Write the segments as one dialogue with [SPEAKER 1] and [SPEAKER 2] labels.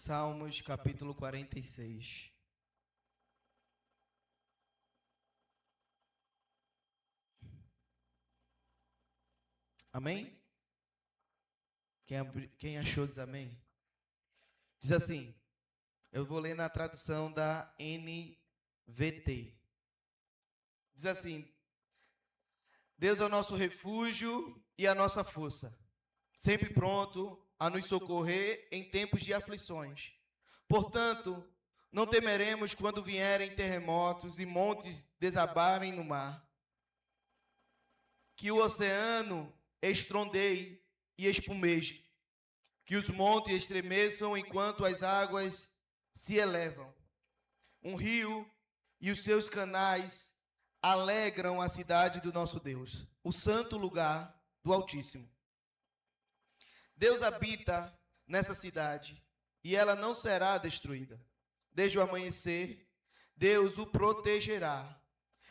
[SPEAKER 1] Salmos capítulo 46. Amém? Quem achou diz amém? Diz assim, eu vou ler na tradução da NVT. Diz assim, Deus é o nosso refúgio e a nossa força, sempre pronto a nos socorrer em tempos de aflições. Portanto, não temeremos quando vierem terremotos e montes desabarem no mar. Que o oceano estrondeie e espumeje, que os montes estremeçam enquanto as águas se elevam. Um rio e os seus canais alegram a cidade do nosso Deus, o santo lugar do Altíssimo. Deus habita nessa cidade e ela não será destruída. Desde o amanhecer, Deus o protegerá.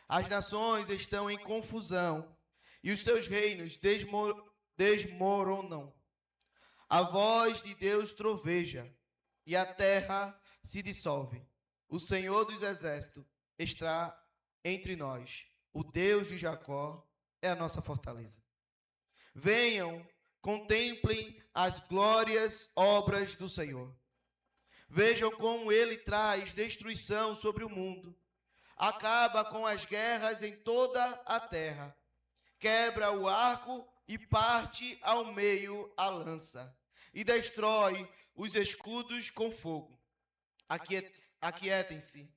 [SPEAKER 1] As nações estão em confusão e os seus reinos desmoronam. A voz de Deus troveja e a terra se dissolve. O Senhor dos exércitos está entre nós. O Deus de Jacó é a nossa fortaleza. Venham, contemplem as glórias obras do Senhor. Vejam como ele traz destruição sobre o mundo. Acaba com as guerras em toda a terra. Quebra o arco e parte ao meio a lança. E destrói os escudos com fogo. Aquietem-se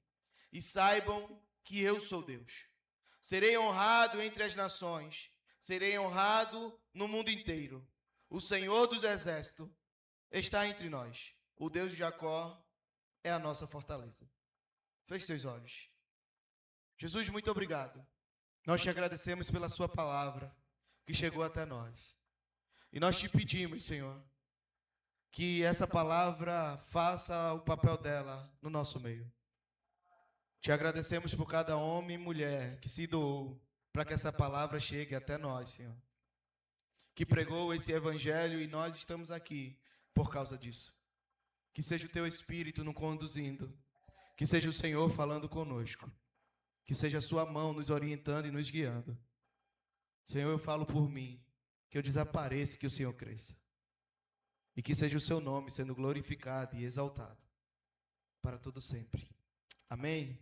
[SPEAKER 1] e saibam que eu sou Deus. Serei honrado entre as nações. Serei honrado no mundo inteiro. O Senhor dos exércitos está entre nós. O Deus de Jacó é a nossa fortaleza. Feche seus olhos. Jesus, muito obrigado. Nós te agradecemos pela sua palavra que chegou até nós. E nós te pedimos, Senhor, que essa palavra faça o papel dela no nosso meio. Te agradecemos por cada homem e mulher que se doou para que essa palavra chegue até nós, Senhor. Que pregou esse evangelho e nós estamos aqui por causa disso. Que seja o teu Espírito nos conduzindo. Que seja o Senhor falando conosco. Que seja a sua mão nos orientando e nos guiando. Senhor, eu falo por mim, que eu desapareça e que o Senhor cresça. E que seja o seu nome sendo glorificado e exaltado para todo sempre. Amém?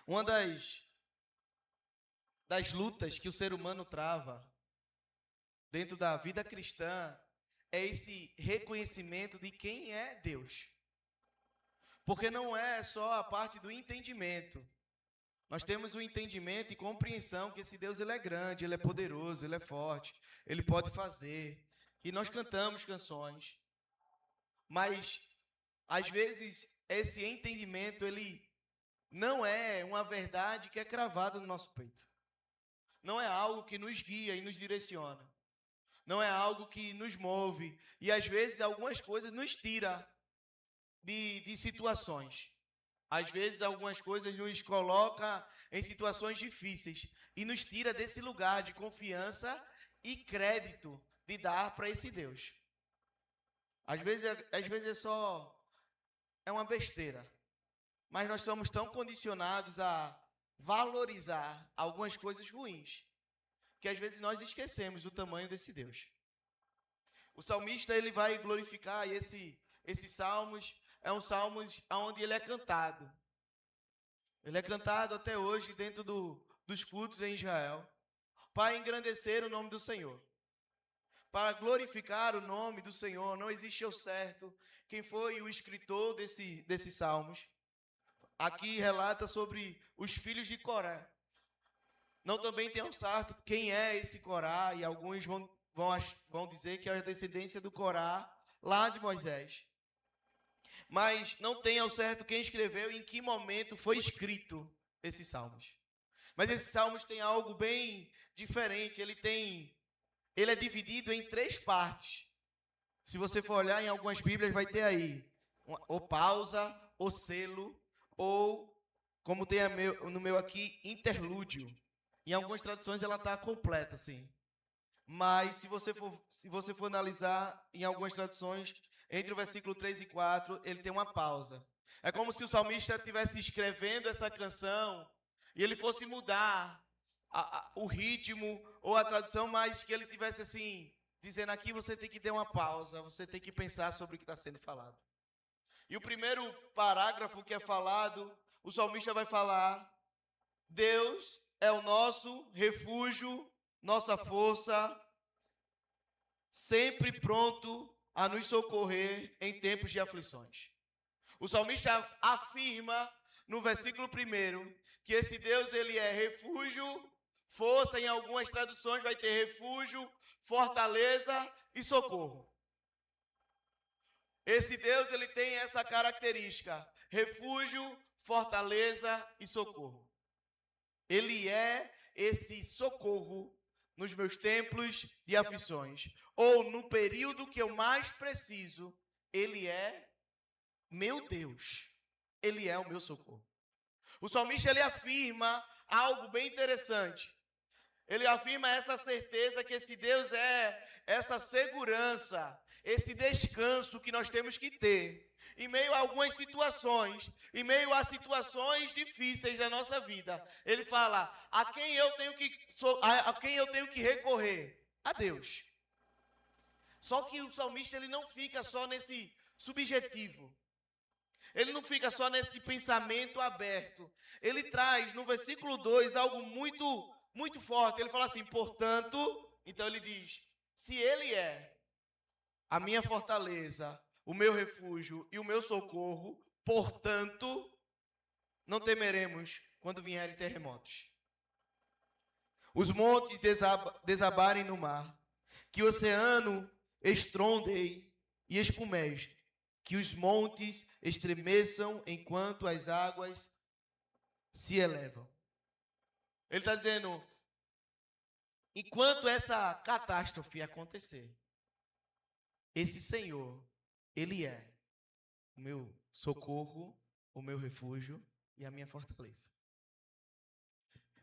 [SPEAKER 1] Uma das lutas que o ser humano trava dentro da vida cristã é esse reconhecimento de quem é Deus. Porque não é só a parte do entendimento. Nós temos o entendimento e compreensão que esse Deus ele é grande, ele é poderoso, ele é forte, ele pode fazer. E nós cantamos canções. Mas, às vezes, esse entendimento ele não é uma verdade que é cravada no nosso peito. Não é algo que nos guia e nos direciona. Não é algo que nos move. E, às vezes, algumas coisas nos tira de situações. Às vezes, algumas coisas nos coloca em situações difíceis e nos tira desse lugar de confiança e crédito de dar para esse Deus. Às vezes é uma besteira, mas nós somos tão condicionados a valorizar algumas coisas ruins que às vezes nós esquecemos do tamanho desse Deus. O salmista ele vai glorificar e esse Salmos é um Salmos onde ele é cantado. Ele é cantado até hoje dentro dos cultos em Israel para engrandecer o nome do Senhor. Para glorificar o nome do Senhor. Não existe ao certo quem foi o escritor desses Salmos. Aqui relata sobre os filhos de Coré. Não também tem ao certo quem é esse Corá, e alguns vão dizer que é a descendência do Corá, lá de Moisés. Mas não tem ao certo quem escreveu e em que momento foi escrito esses salmos. Mas esses salmos têm algo bem diferente. Ele é dividido em 3 partes. Se você for olhar em algumas bíblias, vai ter aí ou pausa, ou selo, ou, como tem no meu aqui, interlúdio. Em algumas traduções ela está completa, assim. Mas se você for analisar em algumas traduções, entre o versículo 3 e 4, ele tem uma pausa. É como se o salmista estivesse escrevendo essa canção e ele fosse mudar o ritmo ou a tradução, mas que ele tivesse assim, dizendo aqui você tem que dar uma pausa, você tem que pensar sobre o que está sendo falado. E o primeiro parágrafo que é falado, o salmista vai falar: Deus é o nosso refúgio, nossa força, sempre pronto a nos socorrer em tempos de aflições. O salmista afirma no versículo 1 que esse Deus ele é refúgio, força, em algumas traduções vai ter refúgio, fortaleza e socorro. Esse Deus ele tem essa característica: refúgio, fortaleza e socorro. Ele é esse socorro nos meus tempos de aflições, ou no período que eu mais preciso, ele é meu Deus. Ele é o meu socorro. O salmista ele afirma algo bem interessante. Ele afirma essa certeza que esse Deus é essa segurança, esse descanso que nós temos que ter em meio a algumas situações, em meio a situações difíceis da nossa vida. Ele fala: a quem eu tenho que recorrer? A Deus. Só que o salmista ele não fica só nesse subjetivo. Ele não fica só nesse pensamento aberto. Ele traz no versículo 2 algo muito forte. Ele fala assim: portanto, então ele diz: se ele é a minha fortaleza, o meu refúgio e o meu socorro, portanto, não temeremos quando vierem terremotos. Os montes desabarem no mar, que o oceano estronde e espumeje, que os montes estremeçam enquanto as águas se elevam. Ele está dizendo, enquanto essa catástrofe acontecer, esse Senhor, Ele é o meu socorro, o meu refúgio e a minha fortaleza.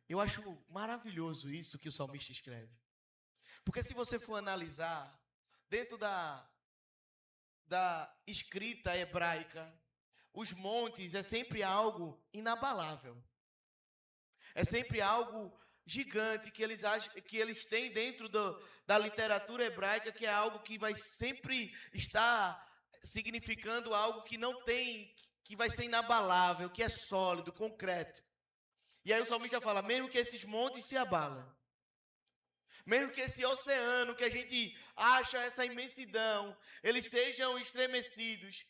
[SPEAKER 1] Eu acho maravilhoso isso que o salmista escreve. Porque se você for analisar, dentro da escrita hebraica, os montes é sempre algo inabalável. É sempre algo gigante que eles têm dentro da literatura hebraica, que é algo que vai sempre estar significando algo que não tem, que vai ser inabalável, que é sólido, concreto. E aí o salmista fala, mesmo que esses montes se abalem, mesmo que esse oceano que a gente acha essa imensidão, eles sejam estremecidos,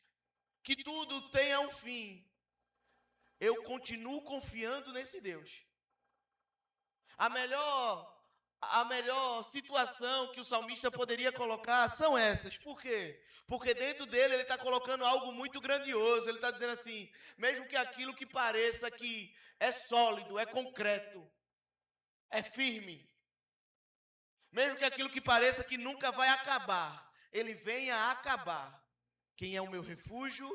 [SPEAKER 1] que tudo tenha um fim, eu continuo confiando nesse Deus. A melhor situação que o salmista poderia colocar são essas. Por quê? Porque dentro dele ele está colocando algo muito grandioso. Ele está dizendo assim, mesmo que aquilo que pareça que é sólido, é concreto, é firme, mesmo que aquilo que pareça que nunca vai acabar, ele venha a acabar. Quem é o meu refúgio,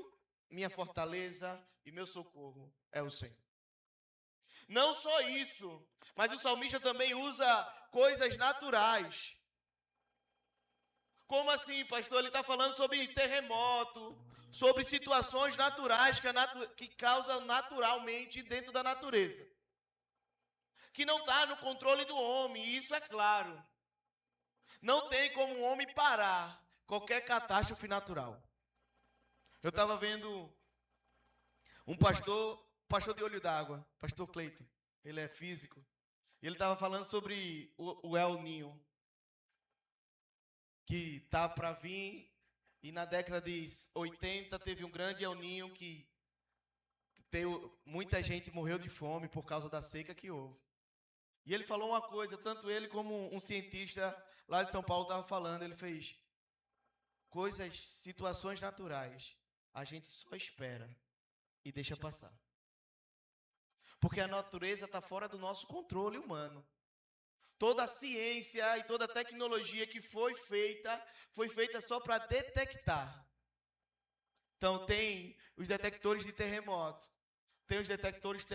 [SPEAKER 1] minha fortaleza e meu socorro é o Senhor. Não só isso, mas o salmista também usa coisas naturais. Como assim, pastor? Ele está falando sobre terremoto, sobre situações naturais que causam naturalmente dentro da natureza. Que não está no controle do homem, e isso é claro. Não tem como um homem parar qualquer catástrofe natural. Eu estava vendo um pastor de olho d'água, pastor Cleiton, ele é físico, e ele estava falando sobre o El Niño, que está para vir, e na década de 80 teve um grande El Niño que muita gente morreu de fome por causa da seca que houve. E ele falou uma coisa, tanto ele como um cientista lá de São Paulo estava falando, ele fez situações naturais, a gente só espera e deixa passar. Porque a natureza está fora do nosso controle humano. Toda a ciência e toda a tecnologia que foi feita só para detectar. Então tem os detectores de terremoto, tem os detectores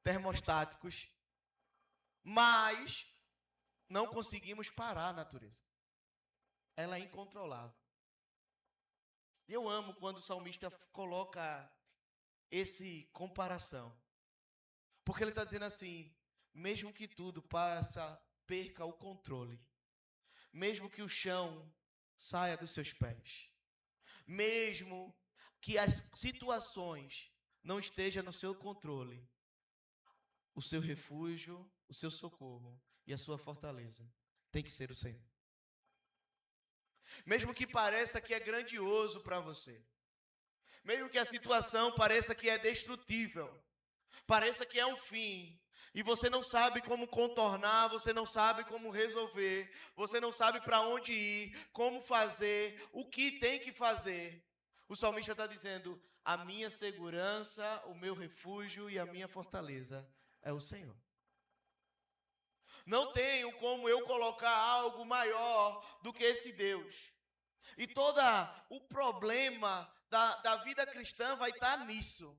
[SPEAKER 1] termostáticos, mas não conseguimos parar a natureza. Ela é incontrolável. E eu amo quando o salmista coloca esse comparação. Porque ele está dizendo assim, mesmo que tudo perca o controle, mesmo que o chão saia dos seus pés, mesmo que as situações não estejam no seu controle, o seu refúgio, o seu socorro e a sua fortaleza tem que ser o Senhor. Mesmo que pareça que é grandioso para você, mesmo que a situação pareça que é destrutível, pareça que é um fim, e você não sabe como contornar, você não sabe como resolver, você não sabe para onde ir, como fazer, o que tem que fazer. O salmista está dizendo, a minha segurança, o meu refúgio e a minha fortaleza é o Senhor. Não tenho como eu colocar algo maior do que esse Deus. E todo o problema da vida cristã vai estar nisso.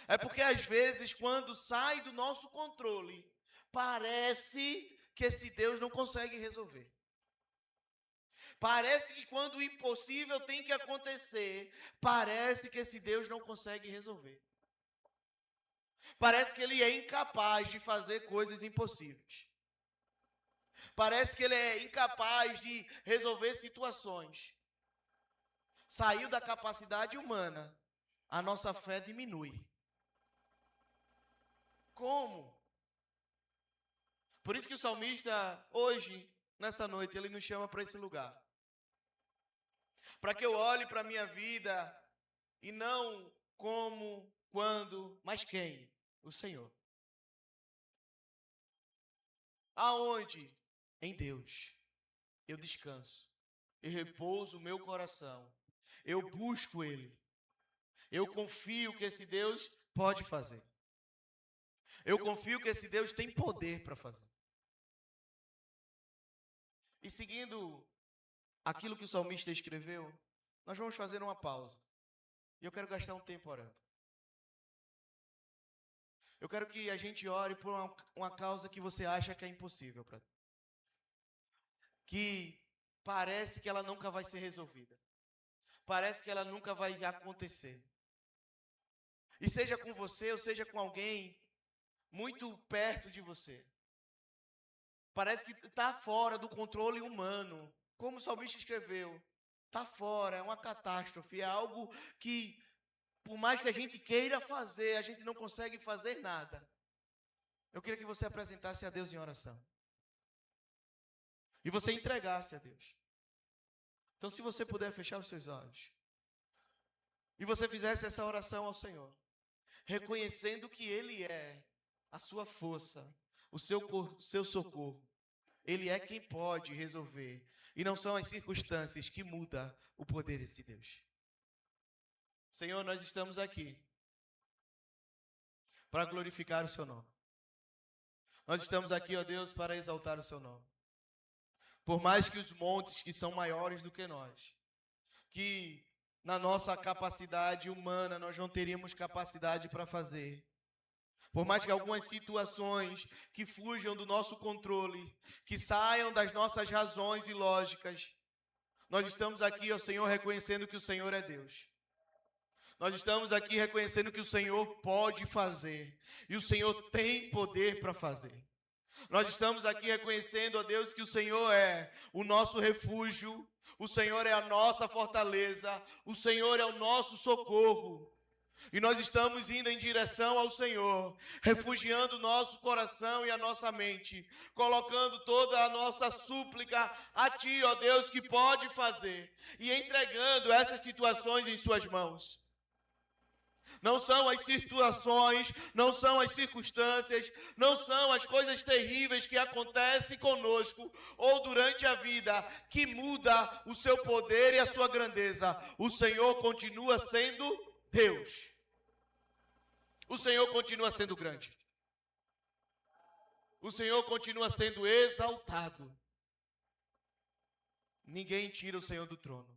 [SPEAKER 1] É porque às vezes, quando sai do nosso controle, parece que esse Deus não consegue resolver. Parece que quando o impossível tem que acontecer, parece que esse Deus não consegue resolver. Parece que ele é incapaz de fazer coisas impossíveis. Parece que ele é incapaz de resolver situações. Saiu da capacidade humana, a nossa fé diminui. Como? Por isso que o salmista, hoje, nessa noite, ele nos chama para esse lugar. Para que eu olhe para a minha vida e não como, quando, mas quem? O Senhor. Aonde? Em Deus. Eu descanso. Eu repouso o meu coração. Eu busco Ele. Eu confio que esse Deus pode fazer. Eu confio que esse Deus tem poder para fazer. E seguindo aquilo que o salmista escreveu, nós vamos fazer uma pausa. E eu quero gastar um tempo orando. Eu quero que a gente ore por uma causa que você acha que é impossível, que parece que ela nunca vai ser resolvida. Parece que ela nunca vai acontecer. E seja com você ou seja com alguém muito perto de você. Parece que está fora do controle humano. Como o salmista escreveu, está fora, é uma catástrofe, é algo que, por mais que a gente queira fazer, a gente não consegue fazer nada. Eu queria que você apresentasse a Deus em oração. E você entregasse a Deus. Então, se você puder fechar os seus olhos. E você fizesse essa oração ao Senhor. Reconhecendo que Ele é a sua força, o seu socorro. Ele é quem pode resolver. E não são as circunstâncias que mudam o poder desse Deus. Senhor, nós estamos aqui para glorificar o seu nome. Nós estamos aqui, ó Deus, para exaltar o seu nome. Por mais que os montes que são maiores do que nós, que na nossa capacidade humana nós não teríamos capacidade para fazer. Por mais que algumas situações que fujam do nosso controle, que saiam das nossas razões e lógicas, nós estamos aqui, ó Senhor, reconhecendo que o Senhor é Deus. Nós estamos aqui reconhecendo que o Senhor pode fazer e o Senhor tem poder para fazer. Nós estamos aqui reconhecendo, ó Deus, que o Senhor é o nosso refúgio, o Senhor é a nossa fortaleza, o Senhor é o nosso socorro. E nós estamos indo em direção ao Senhor, refugiando o nosso coração e a nossa mente, colocando toda a nossa súplica a Ti, ó Deus, que pode fazer, e entregando essas situações em Suas mãos. Não são as situações, não são as circunstâncias, não são as coisas terríveis que acontecem conosco ou durante a vida que muda o seu poder e a sua grandeza. O Senhor continua sendo Deus. O Senhor continua sendo grande. O Senhor continua sendo exaltado. Ninguém tira o Senhor do trono.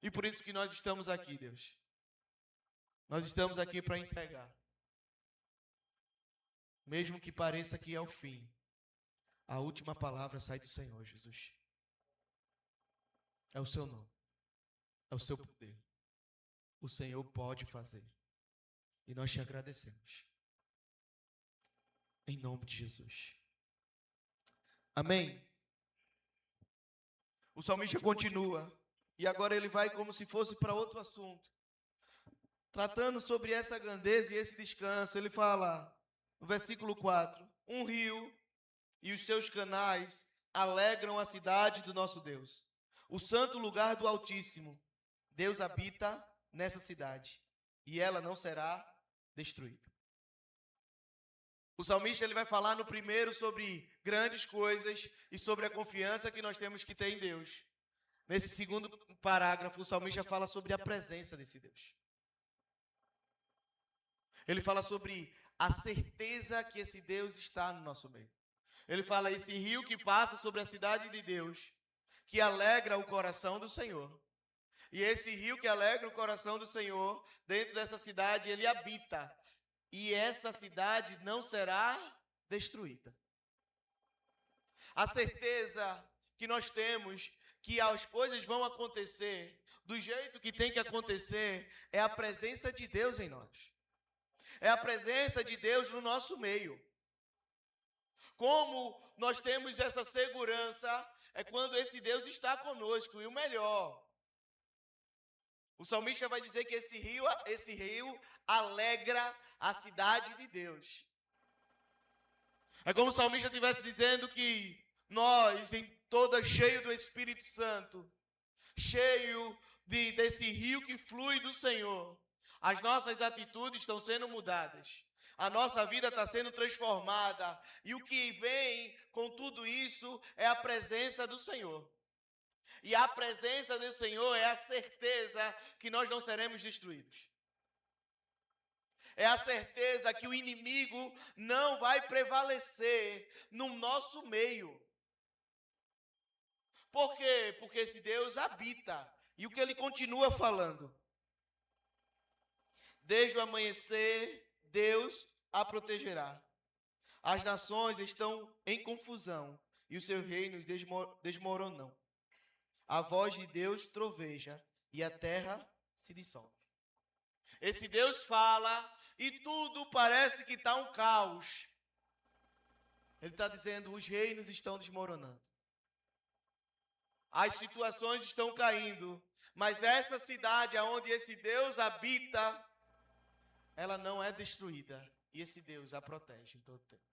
[SPEAKER 1] E por isso que nós estamos aqui, Deus. Nós estamos aqui para entregar. Mesmo que pareça que é o fim, a última palavra sai do Senhor, Jesus. É o seu nome. é o seu poder. O Senhor pode fazer. E nós te agradecemos. Em nome de Jesus. Amém? O salmista continua. E agora ele vai como se fosse para outro assunto. Tratando sobre essa grandeza e esse descanso, ele fala, no versículo 4, um rio e os seus canais alegram a cidade do nosso Deus, o santo lugar do Altíssimo. Deus habita nessa cidade, e ela não será destruída. O salmista ele vai falar no primeiro sobre grandes coisas e sobre a confiança que nós temos que ter em Deus. Nesse segundo parágrafo, o salmista fala sobre a presença desse Deus. Ele fala sobre a certeza que esse Deus está no nosso meio. Ele fala esse rio que passa sobre a cidade de Deus, que alegra o coração do Senhor. E esse rio que alegra o coração do Senhor, dentro dessa cidade, ele habita. E essa cidade não será destruída. A certeza que nós temos que as coisas vão acontecer do jeito que tem que acontecer é a presença de Deus em nós. É a presença de Deus no nosso meio. Como nós temos essa segurança é quando esse Deus está conosco. E o melhor, o salmista vai dizer que esse rio alegra a cidade de Deus. É como o salmista estivesse dizendo que nós, em toda cheio do Espírito Santo, cheio desse rio que flui do Senhor, as nossas atitudes estão sendo mudadas. A nossa vida está sendo transformada. E o que vem com tudo isso é a presença do Senhor. E a presença do Senhor é a certeza que nós não seremos destruídos. É a certeza que o inimigo não vai prevalecer no nosso meio. Por quê? Porque esse Deus habita. E o que ele continua falando? Desde o amanhecer, Deus a protegerá. As nações estão em confusão e os seus reinos desmoronam. A voz de Deus troveja e a terra se dissolve. Esse Deus fala e tudo parece que está um caos. Ele está dizendo, os reinos estão desmoronando. As situações estão caindo. Mas essa cidade onde esse Deus habita, ela não é destruída. E esse Deus a protege em todo tempo.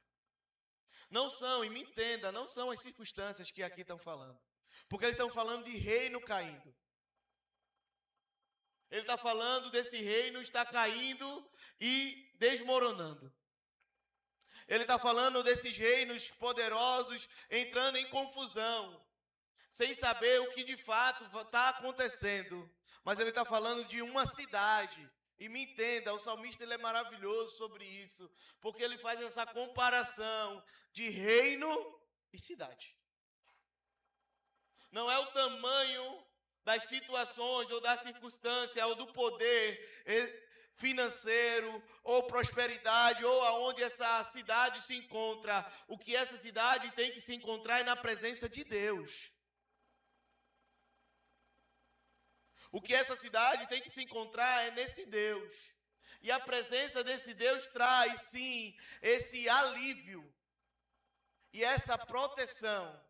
[SPEAKER 1] Não são, e me entenda, não são as circunstâncias que aqui estão falando. Porque eles estão falando de reino caindo. Ele está falando desse reino está caindo e desmoronando. Ele está falando desses reinos poderosos entrando em confusão, sem saber o que de fato está acontecendo. Mas ele está falando de uma cidade. E me entenda, o salmista ele é maravilhoso sobre isso, porque ele faz essa comparação de reino e cidade. Não é o tamanho das situações ou da circunstância ou do poder financeiro ou prosperidade ou aonde essa cidade se encontra. O que essa cidade tem que se encontrar é na presença de Deus. O que essa cidade tem que se encontrar é nesse Deus. E a presença desse Deus traz, sim, esse alívio e essa proteção.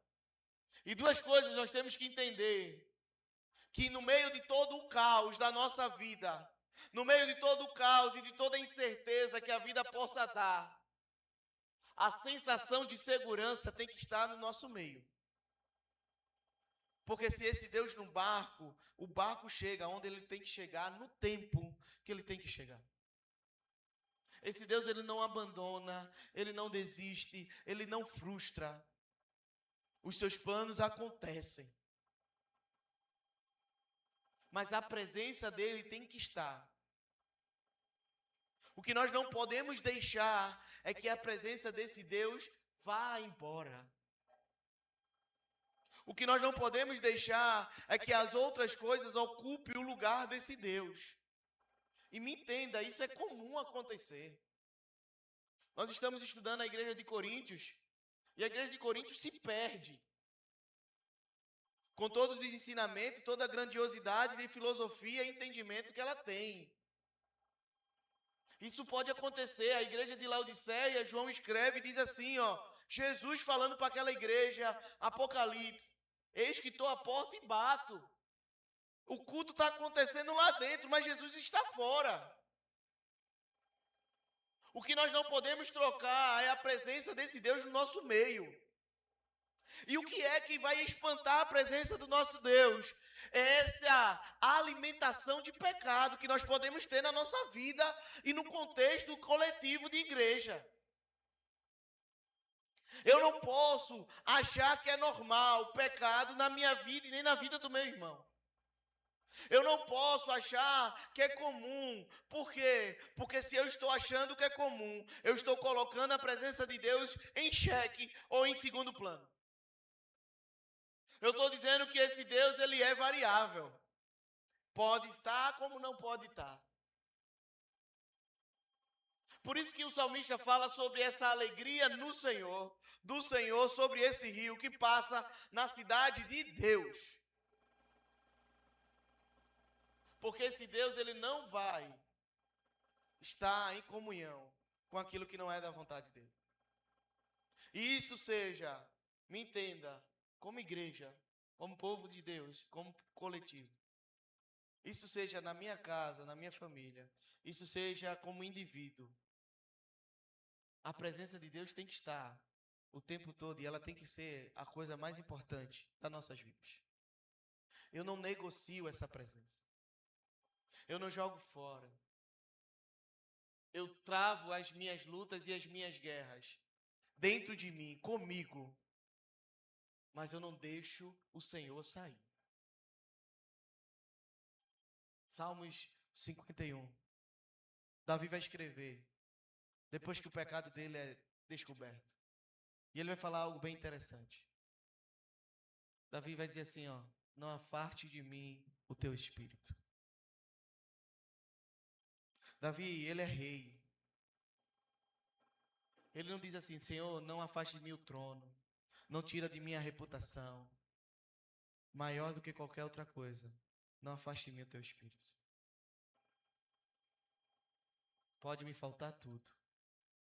[SPEAKER 1] E duas coisas nós temos que entender. Que no meio de todo o caos da nossa vida, no meio de todo o caos e de toda a incerteza que a vida possa dar, a sensação de segurança tem que estar no nosso meio. Porque se esse Deus no barco, o barco chega onde ele tem que chegar, no tempo que ele tem que chegar. Esse Deus, ele não abandona, ele não desiste, ele não frustra. Os seus planos acontecem. Mas a presença dele tem que estar. O que nós não podemos deixar é que a presença desse Deus vá embora. O que nós não podemos deixar é que as outras coisas ocupem o lugar desse Deus. E me entenda, isso é comum acontecer. Nós estamos estudando a igreja de Coríntios, e a igreja de Coríntios se perde. com todos os ensinamentos, toda a grandiosidade de filosofia e entendimento que ela tem. Isso pode acontecer. A igreja de Laodiceia, João escreve e diz assim, Jesus falando para aquela igreja, Apocalipse, eis que estou à porta e bato. O culto está acontecendo lá dentro, mas Jesus está fora. O que nós não podemos trocar é a presença desse Deus no nosso meio. E o que é que vai espantar a presença do nosso Deus? É essa alimentação de pecado que nós podemos ter na nossa vida e no contexto coletivo de igreja. Eu não posso achar que é normal o pecado na minha vida e nem na vida do meu irmão. Eu não posso achar que é comum. Por quê? Porque se eu estou achando que é comum, eu estou colocando a presença de Deus em xeque ou em segundo plano. Eu estou dizendo que esse Deus, ele é variável. Pode estar como não pode estar. Por isso que o salmista fala sobre essa alegria no Senhor, do Senhor sobre esse rio que passa na cidade de Deus. Porque esse Deus, ele não vai estar em comunhão com aquilo que não é da vontade dele. E isso seja, me entenda, como igreja, como povo de Deus, como coletivo. Isso seja na minha casa, na minha família. Isso seja como indivíduo. A presença de Deus tem que estar o tempo todo e ela tem que ser a coisa mais importante das nossas vidas. Eu não negocio essa presença. Eu não jogo fora. Eu travo as minhas lutas e as minhas guerras dentro de mim, comigo. Mas eu não deixo o Senhor sair. Salmos 51. Davi vai escrever, depois que o pecado dele é descoberto. E ele vai falar algo bem interessante. Davi vai dizer assim, não afarte de mim o teu espírito. Davi, ele é rei. Ele não diz assim, Senhor, não afaste de mim o trono. Não tira de mim a reputação. Maior do que qualquer outra coisa. Não afaste de mim o teu espírito. Pode me faltar tudo.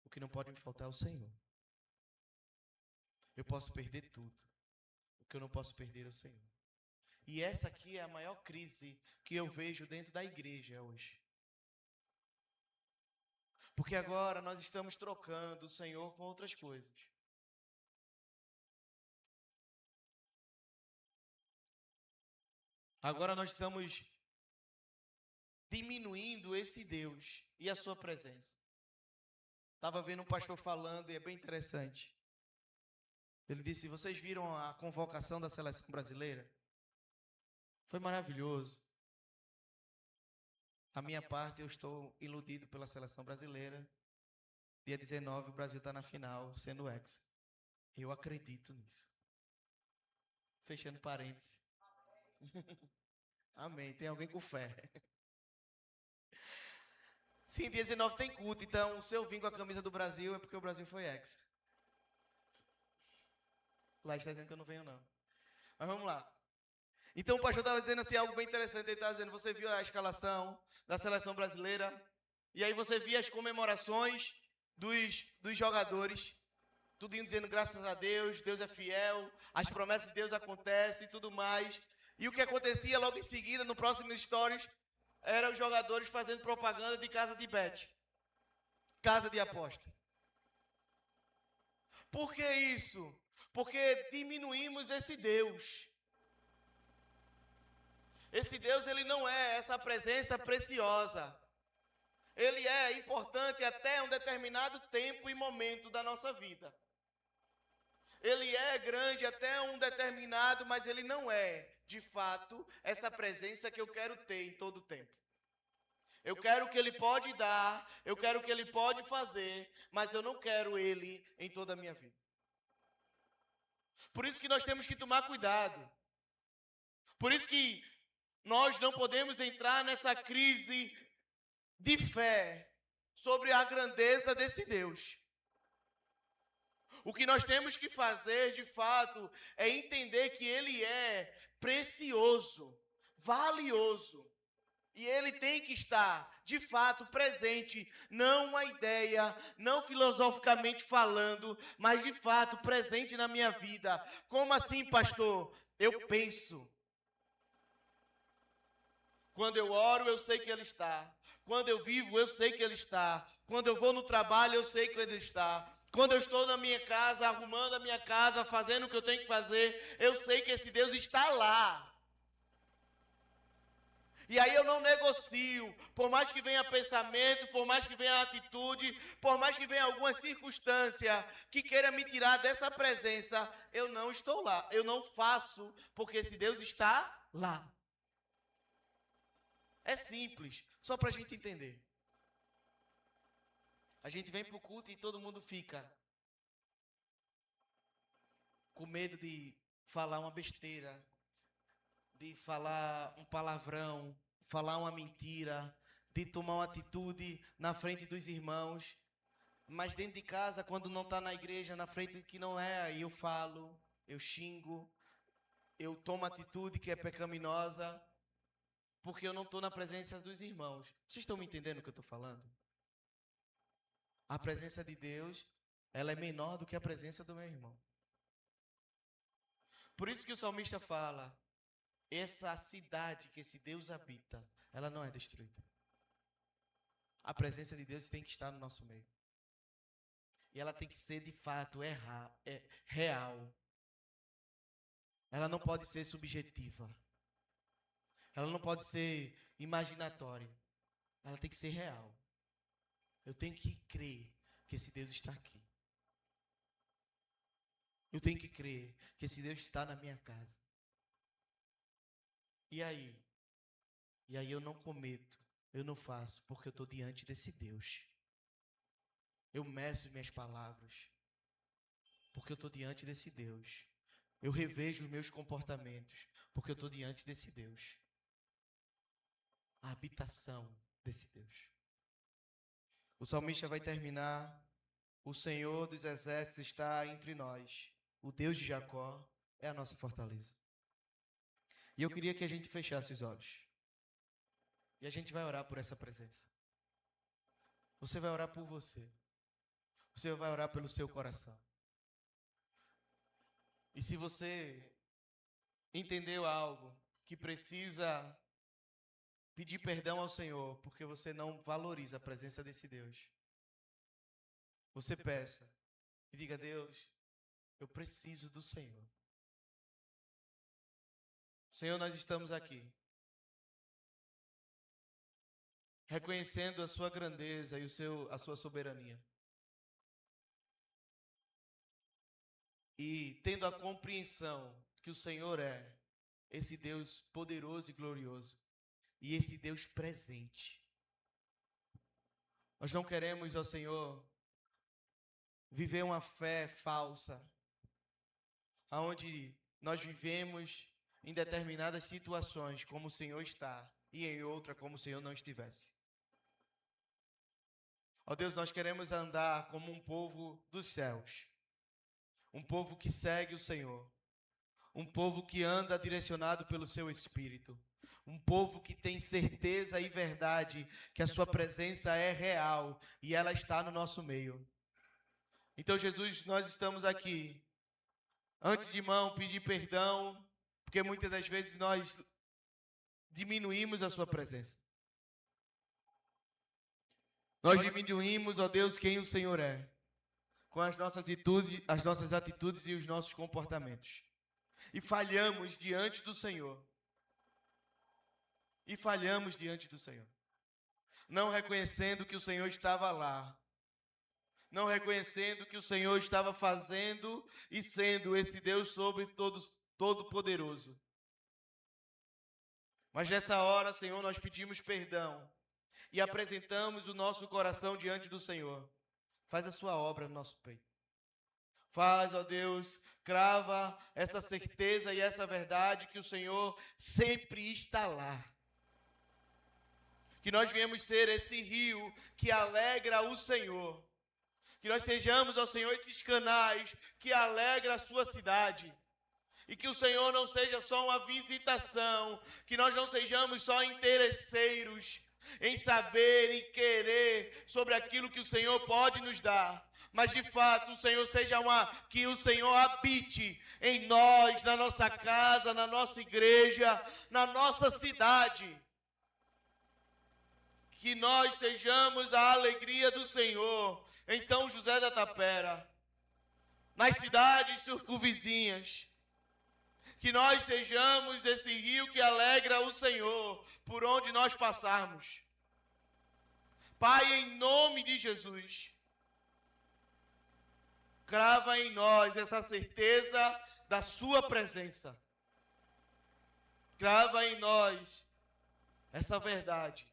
[SPEAKER 1] O que não pode me faltar é o Senhor. Eu posso perder tudo. O que eu não posso perder é o Senhor. E essa aqui é a maior crise que eu vejo dentro da igreja hoje. Porque agora nós estamos trocando o Senhor com outras coisas. Agora nós estamos diminuindo esse Deus e a sua presença. Estava vendo um pastor falando e é bem interessante. Ele disse, vocês viram a convocação da seleção brasileira? Foi maravilhoso. A minha parte, eu estou iludido pela seleção brasileira. Dia 19, o Brasil está na final, sendo hexa. Eu acredito nisso. Fechando parênteses. Amém. Tem alguém com fé. Sim, dia 19 tem culto. Então, se eu vim com a camisa do Brasil, é porque o Brasil foi hexa. Lá está dizendo que eu não venho, não. Mas vamos lá. Então, o pastor estava dizendo assim, algo bem interessante. Ele estava dizendo, você viu a escalação da seleção brasileira? E aí você via as comemorações dos jogadores. Tudo indo dizendo, graças a Deus, Deus é fiel, as promessas de Deus acontecem e tudo mais. E o que acontecia logo em seguida, no próximo stories, eram os jogadores fazendo propaganda de casa de bet. Casa de aposta. Por que isso? Porque diminuímos esse Deus. Esse Deus, ele não é essa presença preciosa. Ele é importante até um determinado tempo e momento da nossa vida. Ele é grande até um determinado, mas ele não é, de fato, essa presença que eu quero ter em todo o tempo. Eu quero o que ele pode dar, eu quero o que ele pode fazer, mas eu não quero ele em toda a minha vida. Por isso que nós temos que tomar cuidado. Por isso que nós não podemos entrar nessa crise de fé sobre a grandeza desse Deus. O que nós temos que fazer, de fato, é entender que Ele é precioso, valioso. E Ele tem que estar, de fato, presente, não uma ideia, não filosoficamente falando, mas de fato presente na minha vida. Como assim, pastor? Eu penso. Quando eu oro, eu sei que Ele está. Quando eu vivo, eu sei que Ele está. Quando eu vou no trabalho, eu sei que Ele está. Quando eu estou na minha casa, arrumando a minha casa, fazendo o que eu tenho que fazer, eu sei que esse Deus está lá. E aí eu não negocio, por mais que venha pensamento, por mais que venha atitude, por mais que venha alguma circunstância que queira me tirar dessa presença, eu não estou lá, eu não faço, porque esse Deus está lá. É simples, só para a gente entender. A gente vem para o culto e todo mundo fica com medo de falar uma besteira, de falar um palavrão, falar uma mentira, de tomar uma atitude na frente dos irmãos. Mas dentro de casa, quando não está na igreja, na frente que não é, aí eu falo, eu xingo, eu tomo atitude que é pecaminosa, porque eu não estou na presença dos irmãos. Vocês estão me entendendo o que eu estou falando? A presença de Deus, ela é menor do que a presença do meu irmão. Por isso que o salmista fala, essa cidade que esse Deus habita, ela não é destruída. A presença de Deus tem que estar no nosso meio. E ela tem que ser, de fato, real. Ela não pode ser subjetiva. Ela não pode ser imaginatória. Ela tem que ser real. Eu tenho que crer que esse Deus está aqui. Eu tenho que crer que esse Deus está na minha casa. E aí? E aí eu não cometo, eu não faço, porque eu estou diante desse Deus. Eu meço minhas palavras, porque eu estou diante desse Deus. Eu revejo os meus comportamentos, porque eu estou diante desse Deus. A habitação desse Deus. O salmista vai terminar, o Senhor dos exércitos está entre nós. O Deus de Jacó é a nossa fortaleza. E eu queria que a gente fechasse os olhos. E a gente vai orar por essa presença. Você vai orar por você. Você vai orar pelo seu coração. E se você entendeu algo que precisa pedir perdão ao Senhor, porque você não valoriza a presença desse Deus, você peça e diga: Deus, eu preciso do Senhor. Senhor, nós estamos aqui, reconhecendo a sua grandeza e a sua soberania. E tendo a compreensão que o Senhor é esse Deus poderoso e glorioso, e esse Deus presente. Nós não queremos, ó Senhor, viver uma fé falsa, onde nós vivemos em determinadas situações como o Senhor está, e em outra como o Senhor não estivesse. Ó Deus, nós queremos andar como um povo dos céus, um povo que segue o Senhor, um povo que anda direcionado pelo seu Espírito, um povo que tem certeza e verdade que a sua presença é real e ela está no nosso meio. Então, Jesus, nós estamos aqui, antes de mão, pedir perdão, porque muitas das vezes nós diminuímos a sua presença. Nós diminuímos, ó Deus, quem o Senhor é, com as nossas atitudes e os nossos comportamentos. E falhamos diante do Senhor. Não reconhecendo que o Senhor estava lá. Não reconhecendo que o Senhor estava fazendo e sendo esse Deus sobre todo-poderoso. Mas nessa hora, Senhor, nós pedimos perdão e apresentamos o nosso coração diante do Senhor. Faz a sua obra no nosso peito. Faz, ó Deus, crava essa certeza e essa verdade que o Senhor sempre está lá. Que nós venhamos ser esse rio que alegra o Senhor. Que nós sejamos, ó Senhor, esses canais que alegram a sua cidade. E que o Senhor não seja só uma visitação, que nós não sejamos só interesseiros em saber e querer sobre aquilo que o Senhor pode nos dar. Mas de fato o Senhor seja que o Senhor habite em nós, na nossa casa, na nossa igreja, na nossa cidade. Que nós sejamos a alegria do Senhor em São José da Tapera, nas cidades circunvizinhas. Que nós sejamos esse rio que alegra o Senhor por onde nós passarmos. Pai, em nome de Jesus, crava em nós essa certeza da sua presença. Crava em nós essa verdade.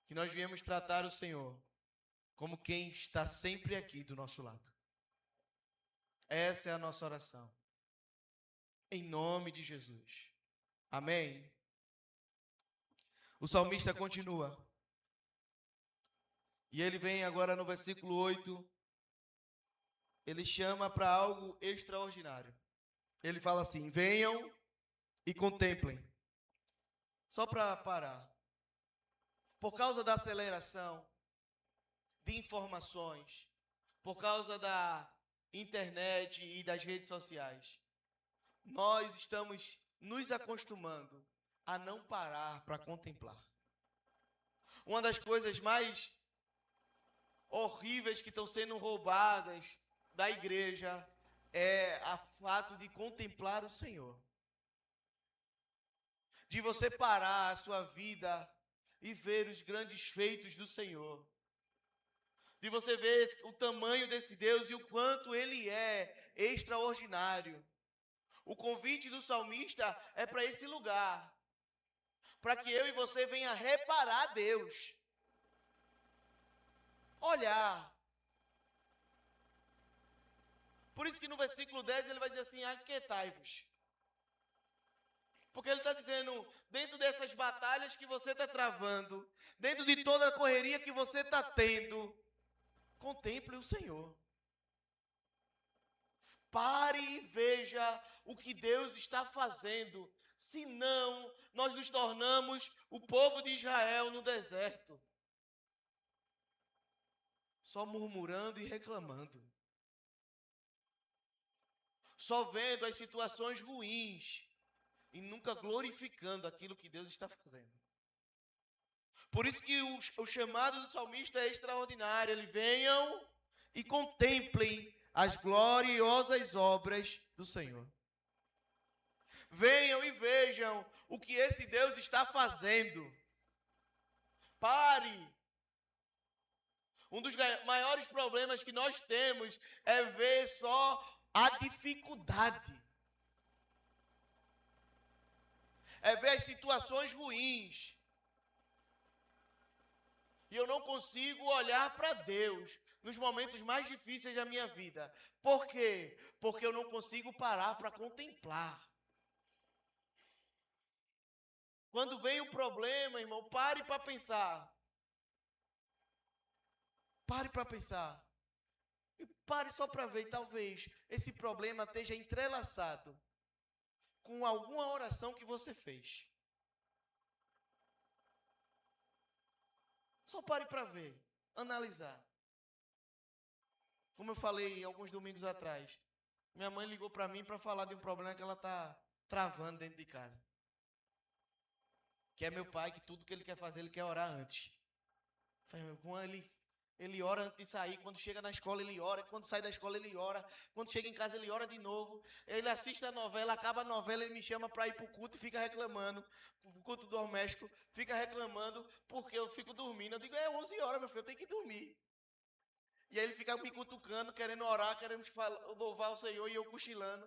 [SPEAKER 1] Que nós viemos tratar o Senhor como quem está sempre aqui do nosso lado. Essa é a nossa oração. Em nome de Jesus. Amém. O salmista continua. E ele vem agora no versículo 8. Ele chama para algo extraordinário. Ele fala assim: venham e contemplem. Só para parar. Por causa da aceleração de informações, por causa da internet e das redes sociais, nós estamos nos acostumando a não parar para contemplar. Uma das coisas mais horríveis que estão sendo roubadas da igreja é o fato de contemplar o Senhor. De você parar a sua vida e ver os grandes feitos do Senhor. De você ver o tamanho desse Deus e o quanto Ele é extraordinário. O convite do salmista é para esse lugar. Para que eu e você venha reparar Deus. Olhar. Por isso que no versículo 10 ele vai dizer assim: aquietai-vos. Porque ele está dizendo, dentro dessas batalhas que você está travando, dentro de toda a correria que você está tendo, contemple o Senhor. Pare e veja o que Deus está fazendo. Senão, nós nos tornamos o povo de Israel no deserto. Só murmurando e reclamando. Só vendo as situações ruins. E nunca glorificando aquilo que Deus está fazendo. Por isso que o chamado do salmista é extraordinário. Ele: venham e contemplem as gloriosas obras do Senhor. Venham e vejam o que esse Deus está fazendo. Pare. Um dos maiores problemas que nós temos é ver só a dificuldade. É ver as situações ruins. E eu não consigo olhar para Deus nos momentos mais difíceis da minha vida. Por quê? Porque eu não consigo parar para contemplar. Quando vem o problema, irmão, pare para pensar. Pare para pensar. E pare só para ver, talvez esse problema esteja entrelaçado com alguma oração que você fez. Só pare para ver, analisar. Como eu falei alguns domingos atrás, minha mãe ligou para mim para falar de um problema que ela está travando dentro de casa. Que é meu pai, que tudo que ele quer fazer, ele quer orar antes. Ele ora antes de sair, quando chega na escola ele ora, quando sai da escola ele ora, quando chega em casa ele ora de novo, ele assiste a novela, acaba a novela, ele me chama para ir para o culto e fica reclamando, o culto doméstico, fica reclamando porque eu fico dormindo. Eu digo: é 11 horas, meu filho, eu tenho que dormir. E aí ele fica me cutucando, querendo orar, querendo louvar o Senhor, e eu cochilando.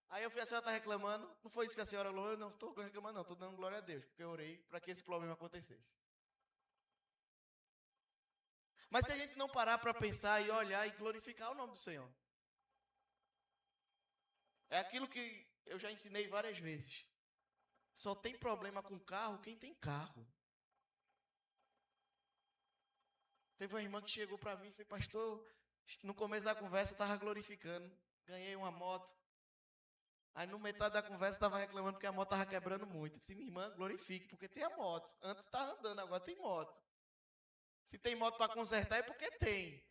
[SPEAKER 1] Aí eu falei: a senhora está reclamando? Não foi isso que a senhora orou? Eu não estou reclamando não, estou dando glória a Deus, porque eu orei para que esse problema acontecesse. Mas se a gente não parar para pensar e olhar e glorificar o nome do Senhor. É aquilo que eu já ensinei várias vezes. Só tem problema com carro quem tem carro. Teve uma irmã que chegou para mim e falou, pastor, no começo da conversa estava glorificando. Ganhei uma moto. Aí no metade da conversa estava reclamando porque a moto estava quebrando muito. Eu disse, minha irmã, glorifique, porque tem a moto. Antes estava andando, agora tem moto. Se tem moto para consertar é porque tem.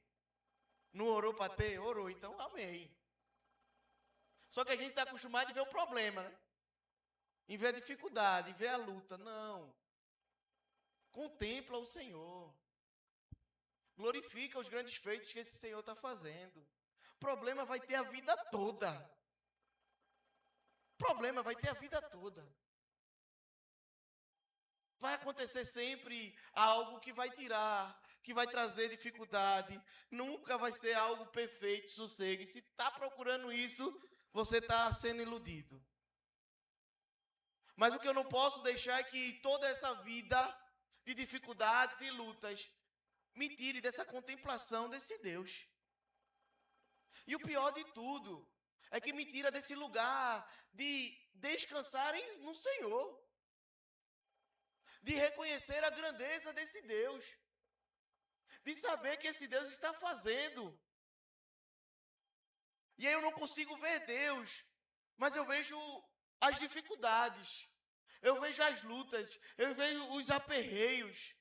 [SPEAKER 1] Não orou para ter? Orou, então amém. Só que a gente está acostumado a ver o problema, né? Em ver a dificuldade, em ver a luta. Não. Contempla o Senhor. Glorifica os grandes feitos que esse Senhor está fazendo. O problema vai ter a vida toda. O problema vai ter a vida toda. Vai acontecer sempre algo que vai tirar, que vai trazer dificuldade. Nunca vai ser algo perfeito, sossego. E se está procurando isso, você está sendo iludido. Mas o que eu não posso deixar é que toda essa vida de dificuldades e lutas me tire dessa contemplação desse Deus. E o pior de tudo é que me tira desse lugar de descansar no Senhor. De reconhecer a grandeza desse Deus. De saber que esse Deus está fazendo. E aí eu não consigo ver Deus, mas eu vejo as dificuldades. Eu vejo as lutas, eu vejo os aperreios.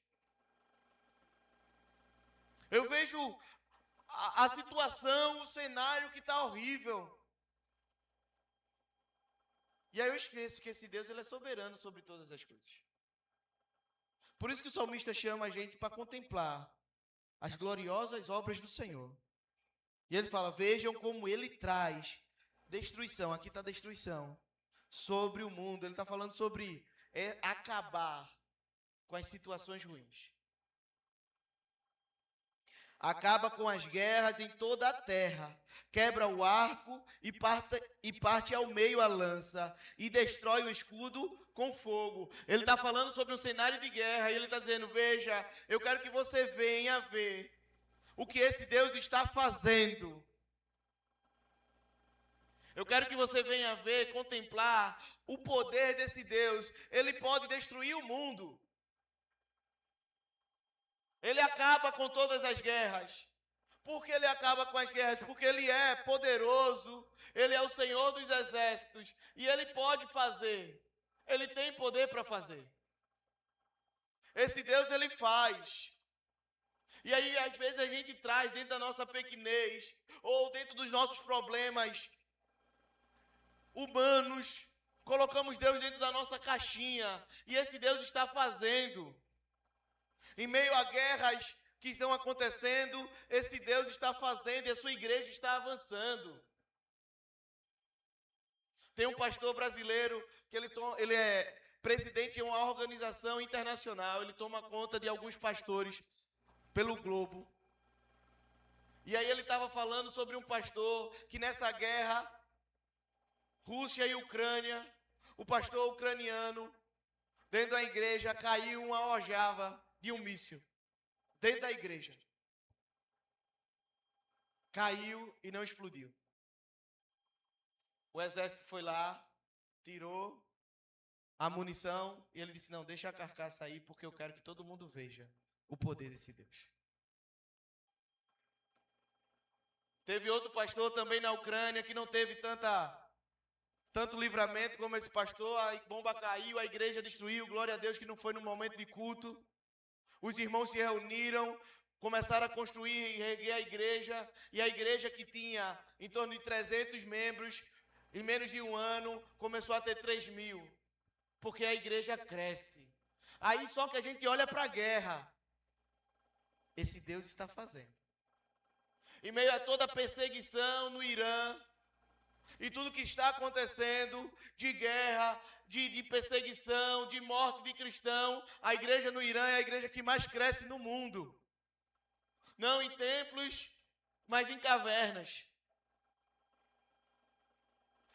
[SPEAKER 1] Eu vejo a situação, o cenário que está horrível. E aí eu esqueço que esse Deus ele é soberano sobre todas as coisas. Por isso que o salmista chama a gente para contemplar as gloriosas obras do Senhor. E ele fala, vejam como ele traz destruição, aqui está destruição, sobre o mundo. Ele está falando sobre acabar com as situações ruins. Acaba com as guerras em toda a terra, quebra o arco e parte ao meio a lança, e destrói o escudo com fogo. Ele está falando sobre um cenário de guerra, e ele está dizendo, veja, eu quero que você venha ver o que esse Deus está fazendo. Eu quero que você venha ver, contemplar o poder desse Deus. Ele pode destruir o mundo. Ele acaba com todas as guerras. Por que ele acaba com as guerras? Porque ele é poderoso, ele é o Senhor dos exércitos, e ele pode fazer. Ele tem poder para fazer. Esse Deus, ele faz. E aí, às vezes, a gente traz dentro da nossa pequenez, ou dentro dos nossos problemas humanos, colocamos Deus dentro da nossa caixinha, e esse Deus está fazendo. Em meio a guerras que estão acontecendo, esse Deus está fazendo e a sua igreja está avançando. Tem um pastor brasileiro que ele é presidente de uma organização internacional, ele toma conta de alguns pastores pelo globo. E aí ele estava falando sobre um pastor que nessa guerra, Rússia e Ucrânia, o pastor ucraniano, dentro da igreja, caiu uma aljava de um míssil dentro da igreja. Caiu e não explodiu. O exército foi lá, tirou a munição e ele disse, não, deixa a carcaça aí porque eu quero que todo mundo veja o poder desse Deus. Teve outro pastor também na Ucrânia que não teve tanto livramento como esse pastor. A bomba caiu, a igreja destruiu, glória a Deus que não foi no momento de culto. Os irmãos se reuniram, começaram a construir e reerguer a igreja, e a igreja que tinha em torno de 300 membros, em menos de um ano, começou a ter 3.000, porque a igreja cresce. Aí só que a gente olha para a guerra, esse Deus está fazendo. Em meio a toda a perseguição no Irã, e tudo que está acontecendo de guerra, de perseguição, de morte de cristão, a igreja no Irã é a igreja que mais cresce no mundo. Não em templos, mas em cavernas.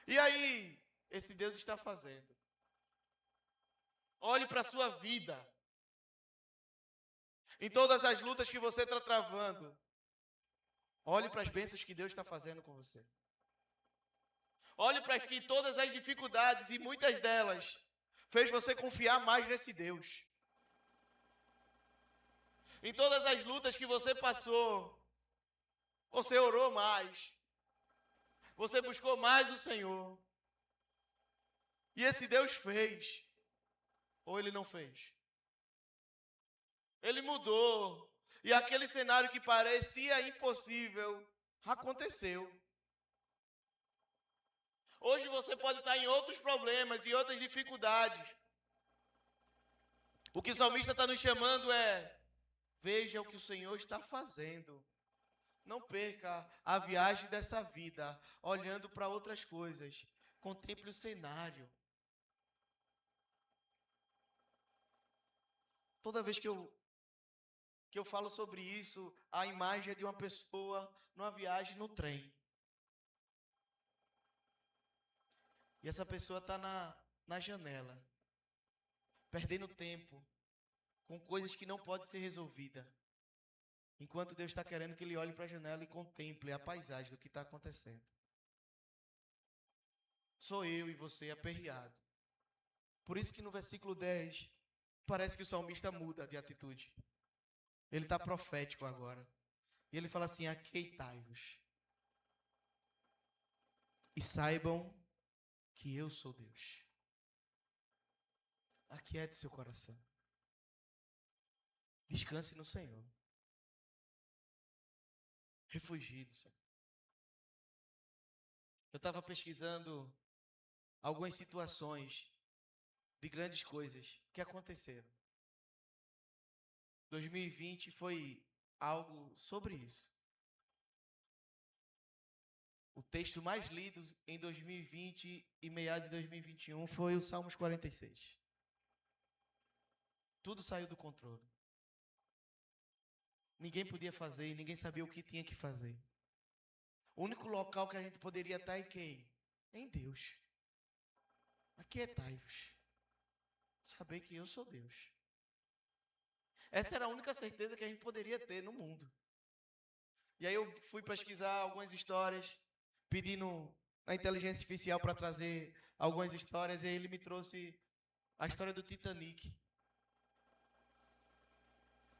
[SPEAKER 1] E aí, esse Deus está fazendo. Olhe para a sua vida. Em todas as lutas que você está travando, olhe para as bênçãos que Deus está fazendo com você. Olhe para que todas as dificuldades, e muitas delas, fez você confiar mais nesse Deus. Em todas as lutas que você passou, você orou mais. Você buscou mais o Senhor. E esse Deus fez. Ou ele não fez? Ele mudou. E aquele cenário que parecia impossível aconteceu. Hoje você pode estar em outros problemas e outras dificuldades. O que o salmista está nos chamando é: veja o que o Senhor está fazendo. Não perca a viagem dessa vida olhando para outras coisas. Contemple o cenário. Toda vez que eu falo sobre isso, a imagem é de uma pessoa numa viagem no trem. E essa pessoa está na janela, perdendo tempo com coisas que não podem ser resolvidas. Enquanto Deus está querendo que ele olhe para a janela e contemple a paisagem do que está acontecendo. Sou eu e você aperreado. Por isso que no versículo 10, parece que o salmista muda de atitude. Ele está profético agora. E ele fala assim: aqueitai-vos. E saibam que eu sou Deus. Aquiete seu coração. Descanse no Senhor. Refugie no Senhor. Eu estava pesquisando algumas situações de grandes coisas que aconteceram. 2020 foi algo sobre isso. O texto mais lido em 2020 e meados de 2021 foi o Salmos 46. Tudo saiu do controle. Ninguém podia fazer, ninguém sabia o que tinha que fazer. O único local que a gente poderia estar é quem? Em Deus. Aquietai-vos. Saber que eu sou Deus. Essa era a única certeza que a gente poderia ter no mundo. E aí eu fui pesquisar algumas histórias, pedindo a inteligência artificial para trazer algumas histórias, e aí ele me trouxe a história do Titanic.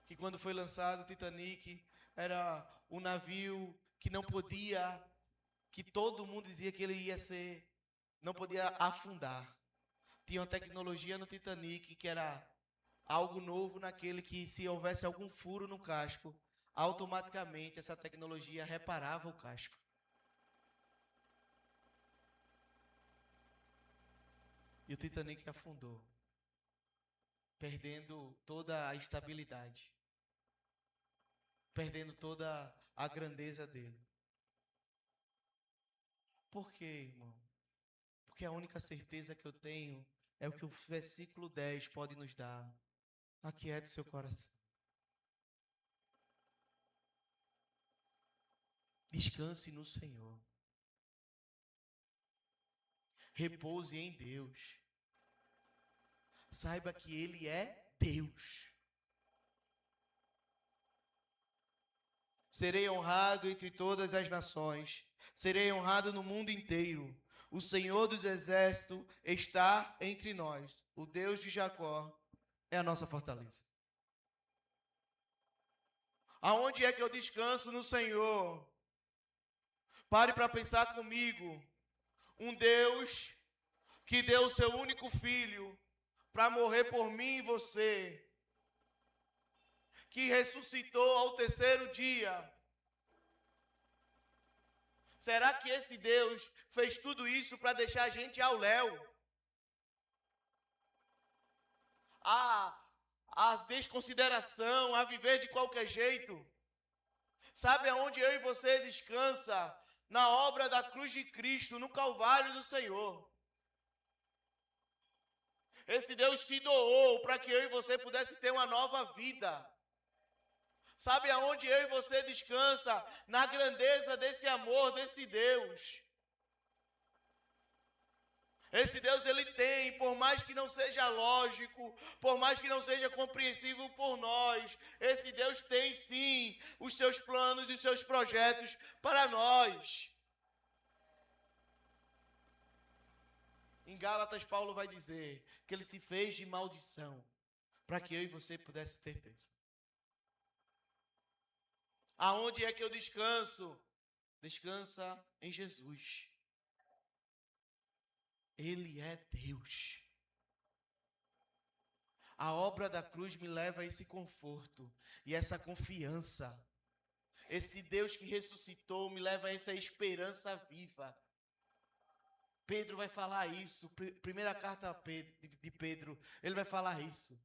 [SPEAKER 1] Que quando foi lançado o Titanic, era um navio que não podia, que todo mundo dizia que ele ia ser, não podia afundar. Tinha uma tecnologia no Titanic que era algo novo naquele que, se houvesse algum furo no casco, automaticamente essa tecnologia reparava o casco. E o Titanic afundou, perdendo toda a estabilidade, perdendo toda a grandeza dele. Por quê, irmão? Porque a única certeza que eu tenho é o que o versículo 10 pode nos dar. Aquiete seu coração. Descanse no Senhor. Repouse em Deus. Saiba que Ele é Deus. Serei honrado entre todas as nações. Serei honrado no mundo inteiro. O Senhor dos Exércitos está entre nós. O Deus de Jacó é a nossa fortaleza. Aonde é que eu descanso no Senhor? Pare para pensar comigo. Um Deus que deu o seu único filho para morrer por mim e você, que ressuscitou ao terceiro dia. Será que esse Deus fez tudo isso para deixar a gente ao léu? A desconsideração, a viver de qualquer jeito? Sabe aonde eu e você descansa? Na obra da cruz de Cristo, no Calvário do Senhor. Esse Deus se doou para que eu e você pudesse ter uma nova vida. Sabe aonde eu e você descansa? Na grandeza desse amor, desse Deus. Esse Deus, Ele tem, por mais que não seja lógico, por mais que não seja compreensível por nós, esse Deus tem sim os seus planos e os seus projetos para nós. Em Gálatas, Paulo vai dizer que Ele se fez de maldição para que eu e você pudesse ter bênção. Aonde é que eu descanso? Descansa em Jesus. Ele é Deus. A obra da cruz me leva a esse conforto e essa confiança. Esse Deus que ressuscitou me leva a essa esperança viva. Pedro vai falar isso, primeira carta de Pedro, ele vai falar isso.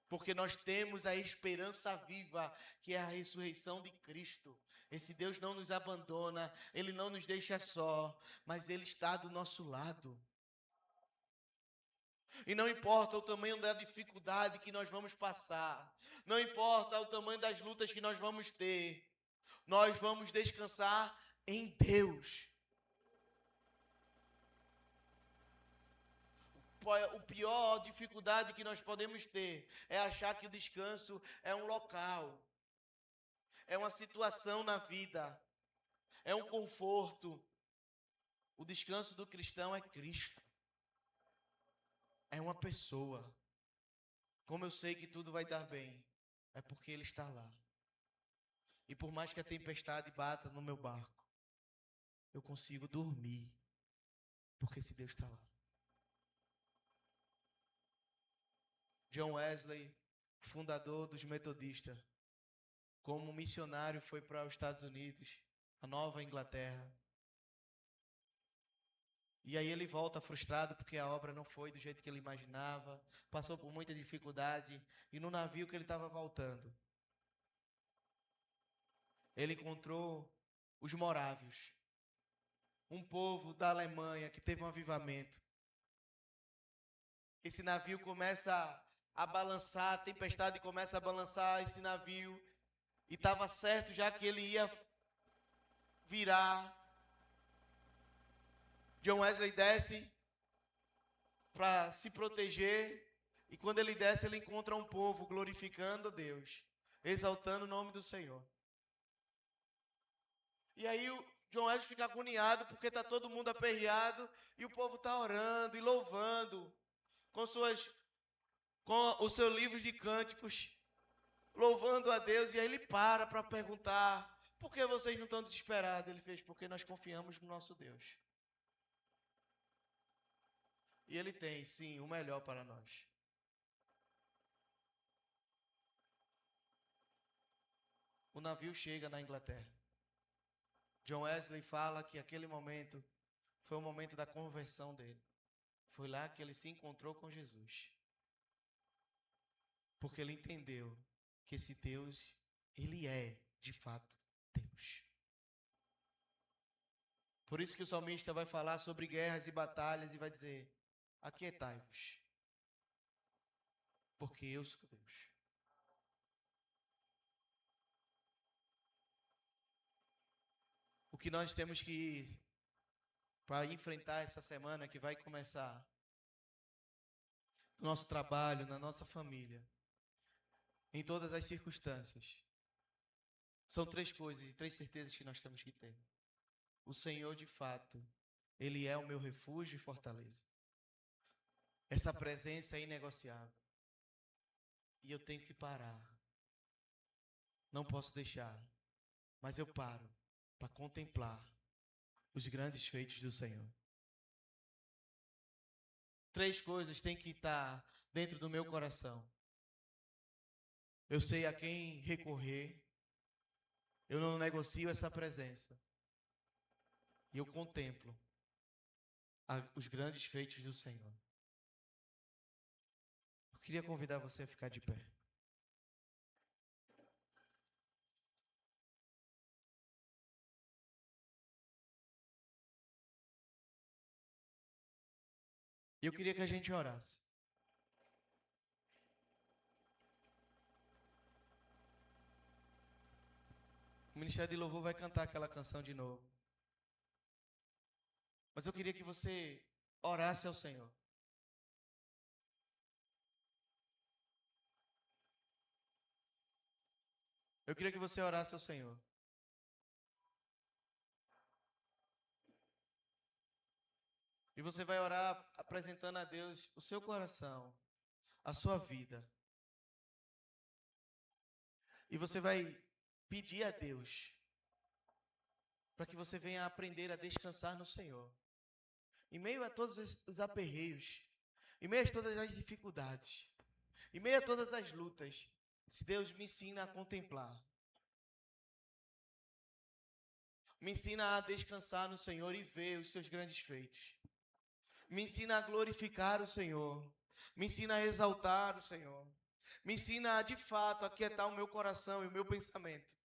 [SPEAKER 1] Porque nós temos a esperança viva, que é a ressurreição de Cristo. Esse Deus não nos abandona, Ele não nos deixa só, mas Ele está do nosso lado. E não importa o tamanho da dificuldade que nós vamos passar, não importa o tamanho das lutas que nós vamos ter, nós vamos descansar em Deus. A pior dificuldade que nós podemos ter é achar que o descanso é um local, é uma situação na vida, é um conforto. O descanso do cristão é Cristo. É uma pessoa. Como eu sei que tudo vai dar bem, é porque Ele está lá. E por mais que a tempestade bata no meu barco, eu consigo dormir, porque esse Deus está lá. John Wesley, fundador dos Metodistas, como missionário foi para os Estados Unidos, a Nova Inglaterra. E aí ele volta frustrado porque a obra não foi do jeito que ele imaginava, passou por muita dificuldade, e no navio que ele estava voltando, ele encontrou os morávios, um povo da Alemanha que teve um avivamento. Esse navio começa a balançar, a tempestade começa a balançar esse navio, e estava certo já que ele ia virar. John Wesley desce para se proteger, e quando ele desce, ele encontra um povo glorificando a Deus, exaltando o nome do Senhor. E aí o John Wesley fica agoniado, porque está todo mundo aperreado, e o povo está orando e louvando, com os seus livros de cânticos, louvando a Deus. E aí ele para perguntar: por que vocês não estão desesperados? Ele fez: porque nós confiamos no nosso Deus. E Ele tem, sim, o melhor para nós. O navio chega na Inglaterra. John Wesley fala que aquele momento foi o momento da conversão dele. Foi lá que ele se encontrou com Jesus. Porque ele entendeu que esse Deus, Ele é, de fato, Deus. Por isso que o salmista vai falar sobre guerras e batalhas e vai dizer: aquietai-vos, porque eu sou Deus. O que nós temos que ir para enfrentar essa semana que vai começar, no nosso trabalho, na nossa família, em todas as circunstâncias, são 3 coisas e 3 certezas que nós temos que ter. O Senhor, de fato, Ele é o meu refúgio e fortaleza. Essa presença é inegociável. E eu tenho que parar. Não posso deixar. Mas eu paro para contemplar os grandes feitos do Senhor. 3 coisas têm que estar dentro do meu coração. Eu sei a quem recorrer. Eu não negocio essa presença. E eu contemplo os grandes feitos do Senhor. Eu queria convidar você a ficar de pé. E eu queria que a gente orasse. O Ministério de Louvor vai cantar aquela canção de novo. Mas eu queria que você orasse ao Senhor. Eu queria que você orasse ao Senhor. E você vai orar apresentando a Deus o seu coração, a sua vida. E você vai pedir a Deus para que você venha aprender a descansar no Senhor. Em meio a todos os aperreios, em meio a todas as dificuldades, em meio a todas as lutas, se Deus me ensina a contemplar. Me ensina a descansar no Senhor e ver os seus grandes feitos. Me ensina a glorificar o Senhor. Me ensina a exaltar o Senhor. Me ensina a, de fato, aquietar o meu coração e o meu pensamento.